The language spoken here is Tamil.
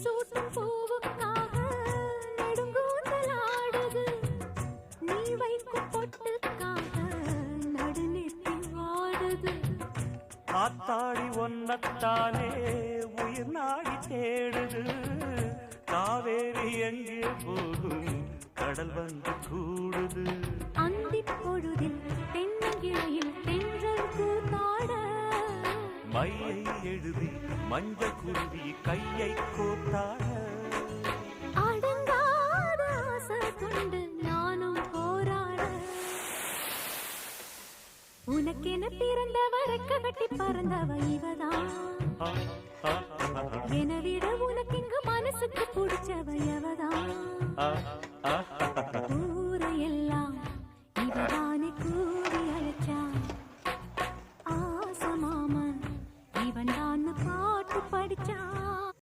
சூட்டும் பூவுக்காக நெடுங்கூந்தலாடுது. நீ வைக்கும் பொட்டுக்காக நடுநெத்தி வாடுது. ஆத்தாடி ஒன்னத்தானே உயிர் நாடி தேடுது. காவேரி எங்கே போகும் கடல் வந்து கூடுது. அந்திப் பொழுதில் தென்னங்கிளையில் தென்றல் கூத்தாட மையை எழுதி மஞ்சள் குருவி கையை கோத்தாட அடங்காத ஆசை கொண்டு நானும் போராட. உனக்கென பிறந்தவ ரெக்க கட்டி பறந்தவ இவதான். என விட உனக்கு இங்கு மனசுக்கு பிடிச்சவ எவதான்.